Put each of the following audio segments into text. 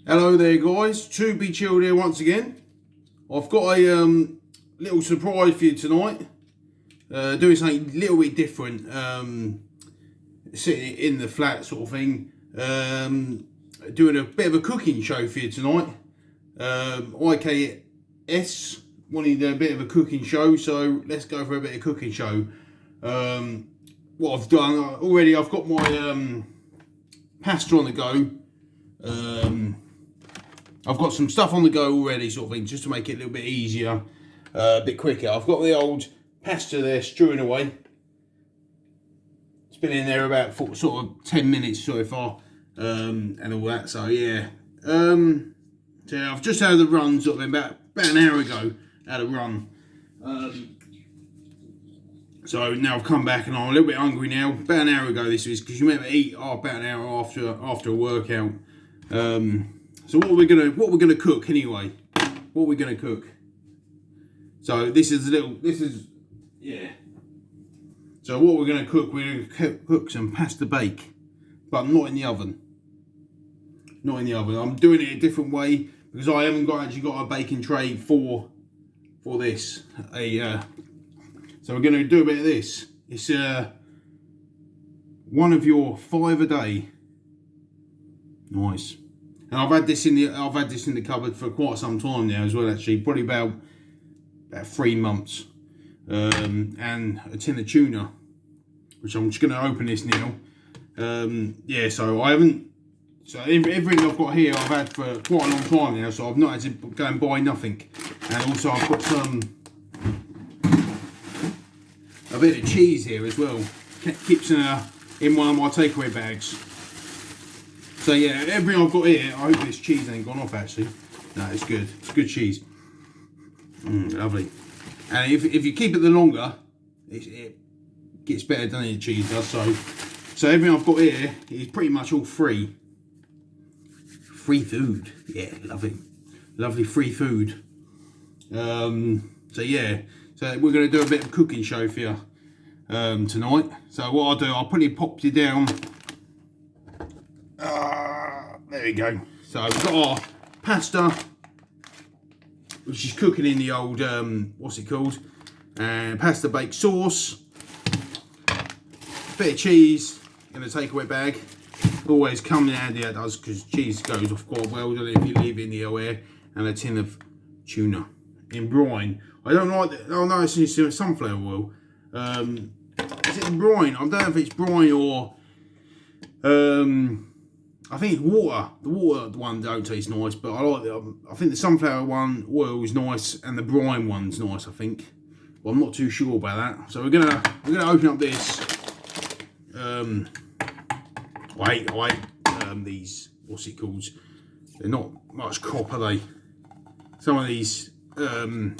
Hello there guys, To Be Chilled here once again. I've got a little surprise for you tonight. Doing something a little bit different. Sitting in the flat sort of thing. Doing a bit of a cooking show for you tonight. IKS wanted a bit of a cooking show, so let's go for a bit of cooking show. What I've done already, I've got my pasta on the go. I've got some stuff on the go already, sort of thing, just to make it a little bit easier, a bit quicker. I've got the old pasta there stewing away. It's been in there about sort of 10 minutes so far, and all that. So yeah, so I've just had the run sort of about an hour ago. Had a run. So now I've come back and I'm a little bit hungry now. About an hour ago this is, because you remember eat about an hour after a workout. So what we're gonna cook anyway? What we're gonna cook? So this is yeah. So what we're gonna cook? We're gonna cook some pasta bake, but not in the oven. Not in the oven. I'm doing it a different way because I haven't actually got a baking tray for this. So we're gonna do a bit of this. It's one of your 5 a day. Nice. And I've had this in the cupboard for quite some time now as well, actually, probably about 3 months. And a tin of tuna, which I'm just going to open this now. Yeah, so everything I've got here I've had for quite a long time now, so I've not had to go and buy nothing. And also I've got a bit of cheese here as well. Keeps in one of my takeaway bags. So yeah, everything I've got here, I hope this cheese ain't gone off actually. No, it's good. It's good cheese. Lovely. And if you keep it the longer, it gets better, doesn't it, the cheese does. So everything I've got here is pretty much all free. Free food. Yeah, lovely. Lovely free food. So yeah, so we're going to do a bit of a cooking show for you tonight. So what I'll do, I'll probably pop you down. There we go. So we've got our pasta, which is cooking in the old, what's it called? Pasta bake sauce. Bit of cheese in a takeaway bag. Always comes in handy, that does, because cheese goes off quite well, doesn't it, if you leave it in the air. And a tin of tuna in brine. I don't like that. Oh no, it's sunflower oil. Is it brine? I don't know if it's brine or I think it's water. The water one don't taste nice, but I like the. I think the sunflower oil is nice, and the brine one's nice. I think. Well, I'm not too sure about that. So we're gonna open up this. I hate these. What's it called? They're not much crop, are they? Some of these can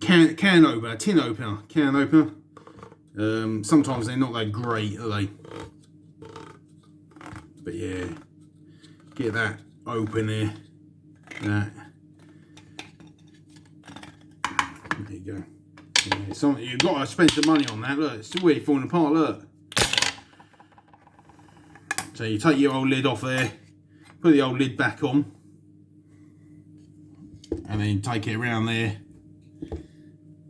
opener, tin opener, can opener. Sometimes they're not that great, are they? But yeah, get that open there. That. There you go. Yeah, you've got to spend some money on that. Look, it's already falling apart. Look. So you take your old lid off there, put the old lid back on, and then take it around there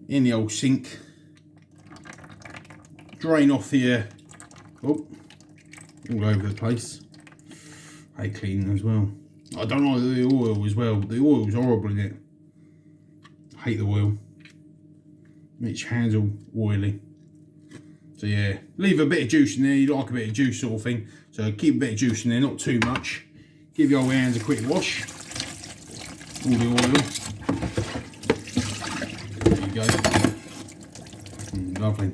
in the old sink. Drain off the all over the place. Hate cleaning as well. I don't like the oil as well. The oil's horrible in it. I hate the oil. Makes your hands all oily. So yeah, leave a bit of juice in there. You like a bit of juice sort of thing. So keep a bit of juice in there, not too much. Give your hands a quick wash. All the oil. There you go. Lovely.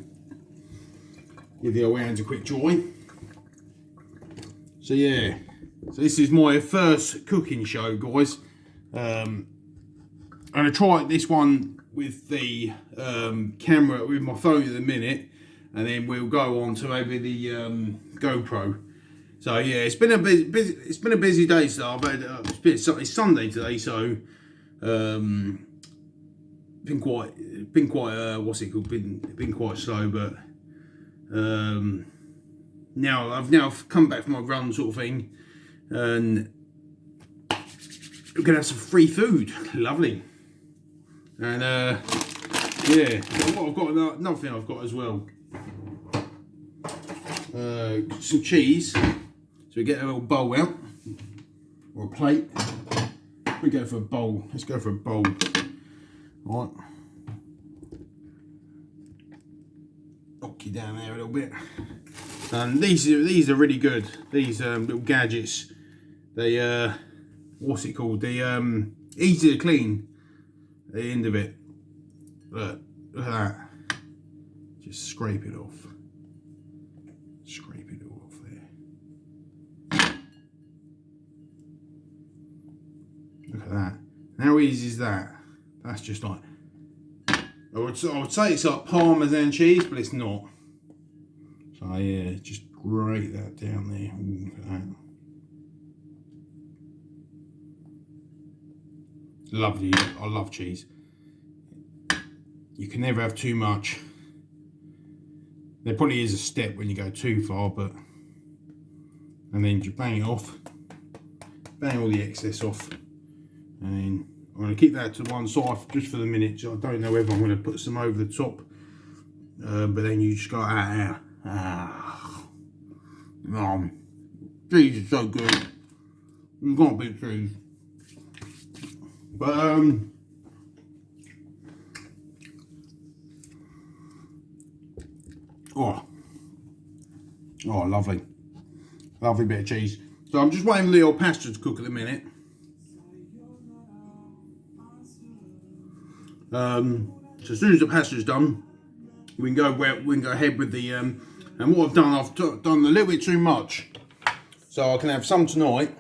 Give your hands a quick dry. So yeah, so this is my first cooking show, guys. I'm gonna try this one with the camera, with my phone at the minute, and then we'll go on to maybe the GoPro. So yeah, it's been a busy day. So I've had it's Sunday today, so been quite what's it called? Been quite slow, but now I've come back from my run sort of thing, and we're gonna have some free food. Lovely. And yeah, what I've got, another thing I've got as well, some cheese. So we get a little bowl out, or a plate. We go for a bowl. Let's go for a bowl. All right. Knock you down there a little bit. And these are really good. These little gadgets. They what's it called? They easy to clean. At the end of it. Look at that. Just scrape it off. Scrape it all off there. Look at that. How easy is that? That's just like, I would say it's like Parmesan cheese, but it's not. So yeah, just grate that down there. Ooh, look at that. Lovely. I love cheese. You can never have too much. There probably is a step when you go too far, but and then you bang it off, bang all the excess off, and then I'm going to keep that to one side just for the minute. So I don't know whether I'm going to put some over the top, but then you just go cheese is so good. You can't beat cheese. But oh, lovely. Lovely bit of cheese. So I'm just waiting for the old pasta to cook at the minute. So as soon as the pasta's done, we can go ahead with the and what I've done a little bit too much. So I can have some tonight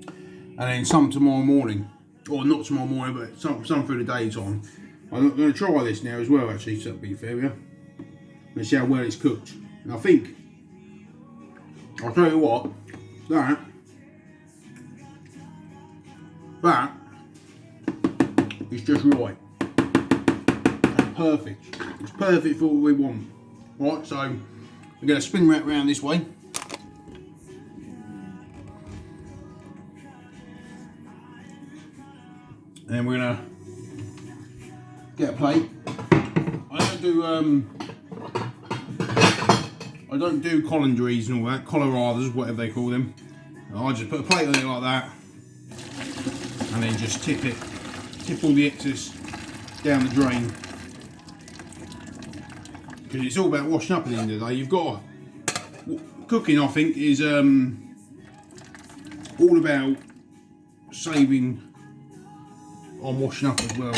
and then some tomorrow morning. Or not tomorrow morning, but some through the daytime. I'm going to try this now as well, actually, so to be fair, yeah. Let's see how well it's cooked. And I think, I'll tell you what, that is just right. That's perfect. It's perfect for what we want. Right, so we're going to spin that round this way. And we're going to get a plate. I don't do colandries and all that, coloradas, whatever they call them. I just put a plate on it like that, and then just tip all the excess down the drain. Because it's all about washing up at the end of the day. You've got cooking, I think, is all about saving on washing up as well.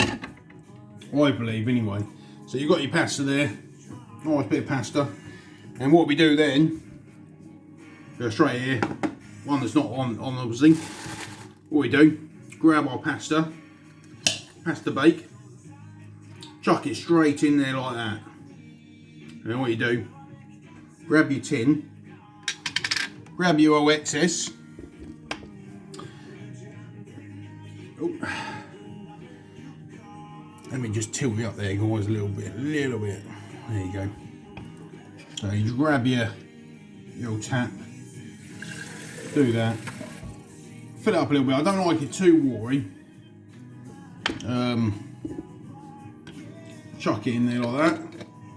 I believe, anyway. So you've got your pasta there, nice bit of pasta. And what we do then, go straight here, one that's not on obviously. What we do, grab our pasta bake, chuck it straight in there like that. And what you do, grab your tin, grab your old excess. Oh. Let me just tilt it up there, guys, a little bit. There you go. So you just grab your tap, do that, fill it up a little bit. I don't like it too watery. Chuck it in there like that.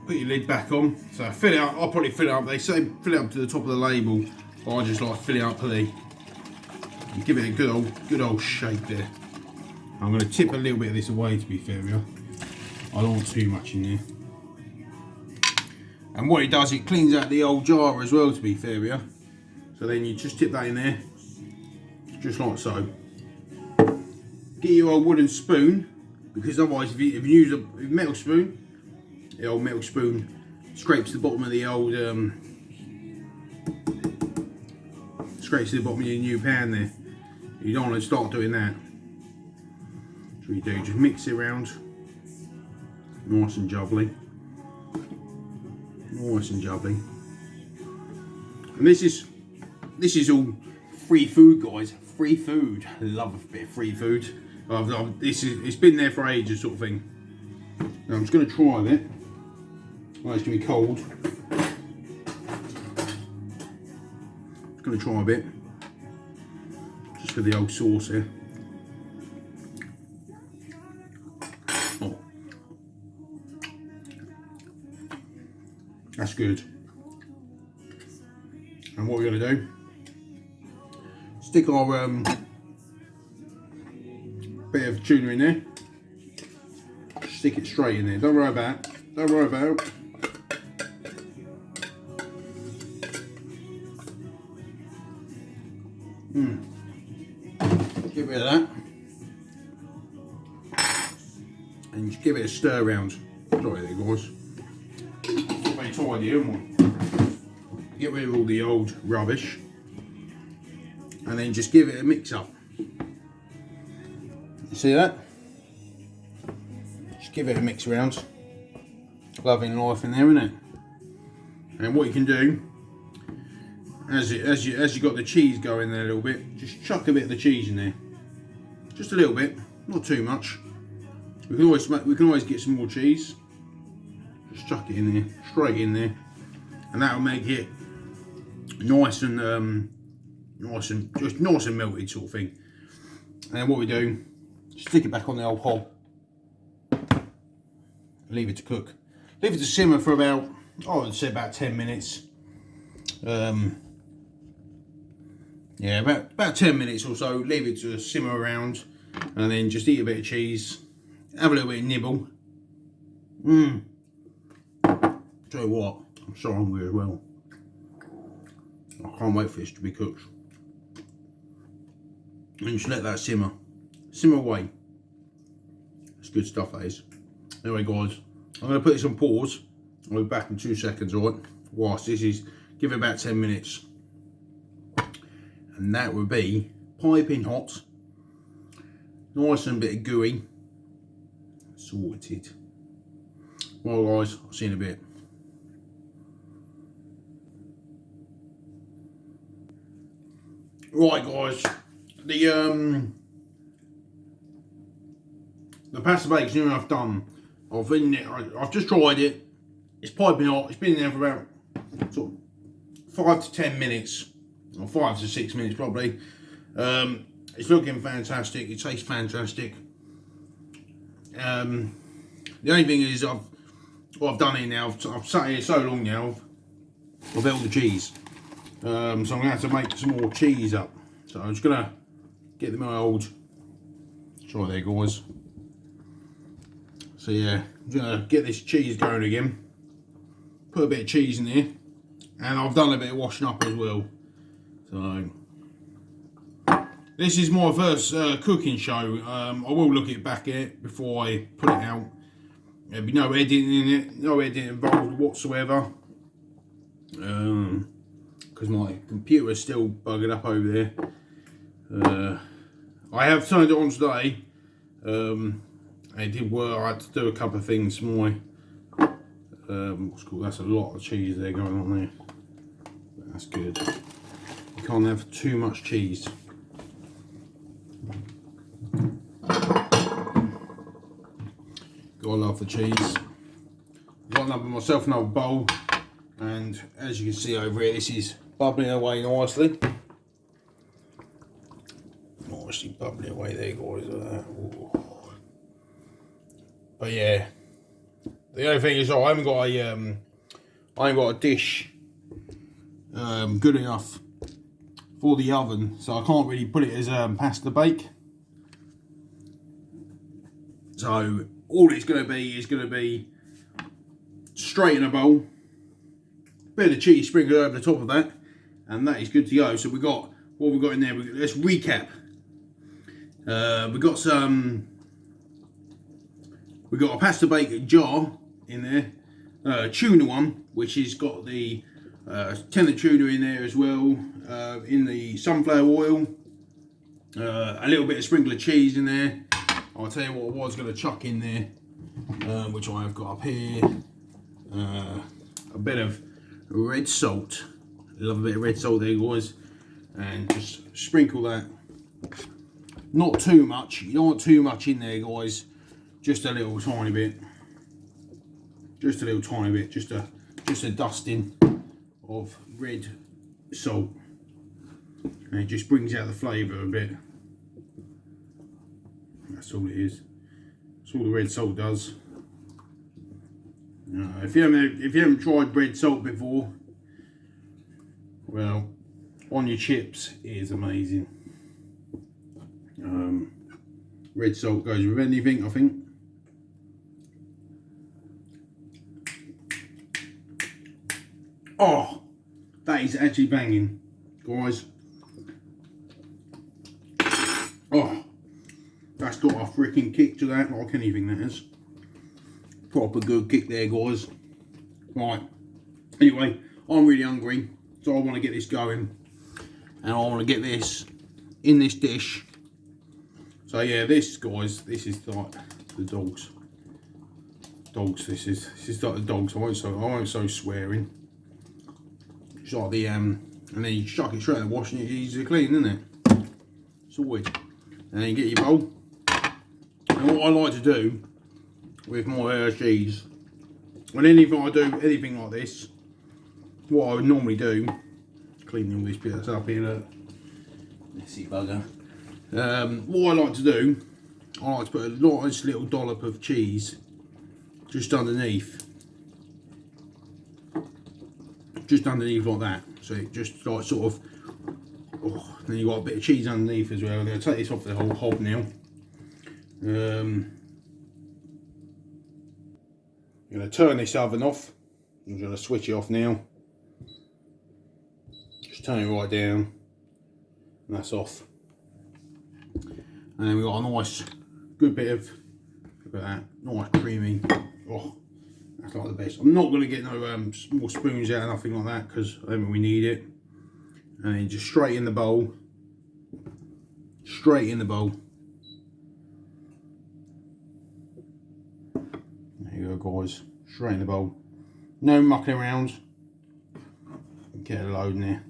Put your lid back on. So fill it up. I'll probably fill it up. They say fill it up to the top of the label, but I just like to fill it up and give it a good old shake there. I'm going to tip a little bit of this away, to be fair with you. I don't want too much in there. And what it does, it cleans out the old jar as well, to be fair with you. So then you just tip that in there, just like so. Get your old wooden spoon, because otherwise if you use a metal spoon, the old metal spoon scrapes the bottom of the old, scrapes the bottom of your new pan there. You don't want to start doing that. So what you do, just mix it around, nice and jubbly. Nice and jubbly. And this is all free food, guys. Free food. I love a bit of free food. It's been there for ages, sort of thing. Now I'm just going to try it. Well, it's going to be cold. Just going to try a bit. to the old sauce here. Oh, that's good. And what we're going to do, stick our bit of tuna in there. Stick it straight in there. Don't worry about it. Don't worry about it. Get rid of that. And just give it a stir round. Sorry there guys. Very tidy, isn't it? Get rid of all the old rubbish. And then just give it a mix up. You see that? Just give it a mix around. Loving life in there, isn't it? And what you can do, as you got the cheese going there a little bit, just chuck a bit of the cheese in there. Just a little bit, not too much. We can always get some more cheese. Just chuck it in there, straight in there, and that will make it nice and melted sort of thing. And then what we do, stick it back on the old hob, leave it to cook, leave it to simmer for about, I would say about 10 minutes. Yeah, about 10 minutes or so. Leave it to simmer around, and then just eat a bit of cheese, have a little bit of nibble. Tell you what, I'm so hungry as well. I can't wait for this to be cooked. And just let that simmer away. It's good stuff, that is. Anyway guys, I'm going to put this on pause. I'll be back in 2 seconds, alright? Whilst this is, give it about 10 minutes. And that would be piping hot, nice and a bit of gooey, sorted. Well guys, I'll see you in a bit. Right guys, the pasta bake's near enough done. I've just tried it. It's piping hot. It's been there for about sort of 5 to 10 minutes. Or 5 to 6 minutes probably. It's looking fantastic. It tastes fantastic. The only thing is, what I've done here now, I've sat here so long now, I've built the cheese. So I'm going to have to make some more cheese up. So I'm just going to get my old, sorry there guys. So yeah, I'm going to get this cheese going again. Put a bit of cheese in there. And I've done a bit of washing up as well. So, this is my first cooking show. I will look it back at it before I put it out. There'll be no editing in it, no editing involved whatsoever. Because my computer is still buggered up over there. I have turned it on today. It did work. I had to do a couple of things. My what's called, that's a lot of cheese there going on there. That's good. You can't have too much cheese. Gotta love the cheese. Got myself another bowl, and as you can see over here, this is bubbling away nicely. Nicely bubbling away there, guys. But yeah, the only thing is, I haven't got a dish good enough for the oven, so I can't really put it as pasta bake. So all it's going to be is going to be straight in a bowl, bit of cheese sprinkled over the top of that, and that is good to go. So we got what we've got in there. Let's recap. We got a pasta bake jar in there, tuna one, which has got the tender tuna in there as well, in the sunflower oil, a little bit of sprinkle of cheese in there. I'll tell you what I was going to chuck in there, which I have got up here, a bit of red salt. Love a bit of red salt there, guys, and just sprinkle that. Not too much. You don't want too much in there, guys. Just a little tiny bit. Just a little tiny bit. Just a dusting of red salt. And it just brings out the flavour a bit. That's all it is. That's all the red salt does. If you haven't tried red salt before, well, on your chips it is amazing. Red salt goes with anything, I think. Oh, that is actually banging, guys. Oh, that's got a freaking kick to that, like anything that is. Proper good kick there, guys. Right, anyway, I'm really hungry, so I want to get this going. And I want to get this in this dish. So yeah, this, guys, this is like the dogs. This is like the dogs. I won't so swearing. It's like the and then you chuck it straight in the wash and it's easy to clean, isn't it? Sorted. And then you get your bowl. And what I like to do with my cheese, when anything I do anything like this, what I would normally do, cleaning all these bits up here, look, messy bugger. What I like to do, I like to put a nice little dollop of cheese just underneath like that, so it just like sort of, oh, then you got a bit of cheese underneath as well. I'm going to take this off the whole hob now. I'm going to turn this oven off. I'm going to switch it off now. Just turn it right down, and that's off. And then we've got a nice, good bit of, look at that, nice creamy. Oh, that's like the best. I'm not going to get no more spoons out, nothing like that, because I don't think we need it. And then just straight in the bowl. Straight in the bowl. There you go, guys. Straight in the bowl. No mucking around. Get a load in there.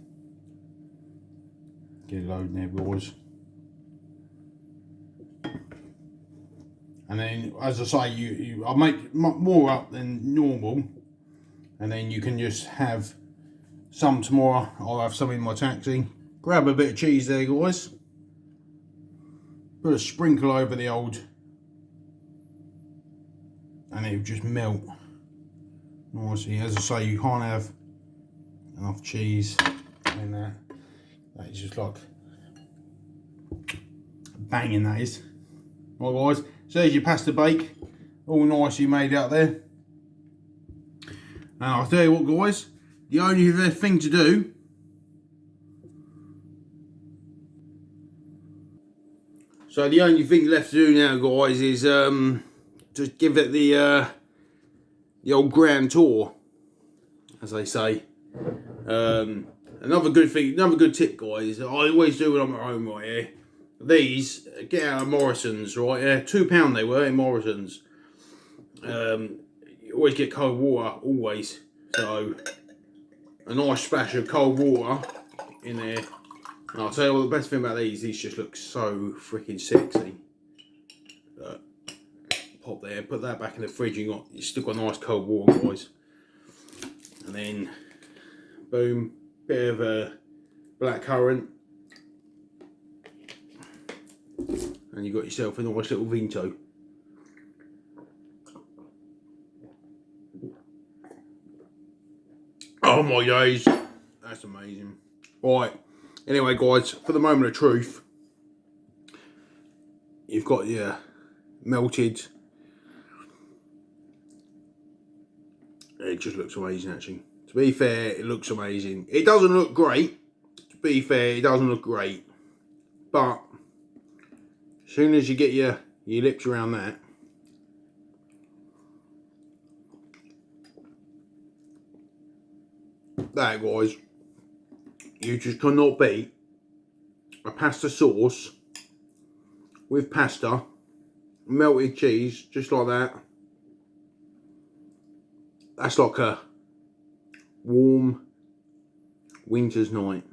Get a load in there, boys. And then, as I say, I'll make more up than normal, and then you can just have some tomorrow. I'll have some in my taxi. Grab a bit of cheese there, guys. Put a sprinkle over the old, and it'll just melt nicely. As I say, you can't have enough cheese in that. That is just like banging, that is. Right, guys. So there's your pasta bake, all nicely made out there. And I'll tell you what, guys, the only thing to do the only thing left to do now, guys, is just give it the old grand tour, as they say. Another good tip, guys, I always do when I'm at home right here. These, get out of Morrison's, right? Yeah, £2 they were in Morrison's. You always get cold water, always. So, a nice splash of cold water in there. And I'll tell you what, the best thing about these just look so freaking sexy. Pop there, put that back in the fridge, you still got nice cold water, guys. And then, boom, bit of black currant. And you got yourself a nice little Vinto. Oh my days, that's amazing. Right, anyway, guys, for the moment of truth, you've got your melted. It just looks amazing, actually. To be fair, it looks amazing. It doesn't look great. To be fair, it doesn't look great, but as soon as you get your lips around that, guys, you just cannot beat a pasta sauce with pasta, melted cheese, just like that. That's like a warm winter's night.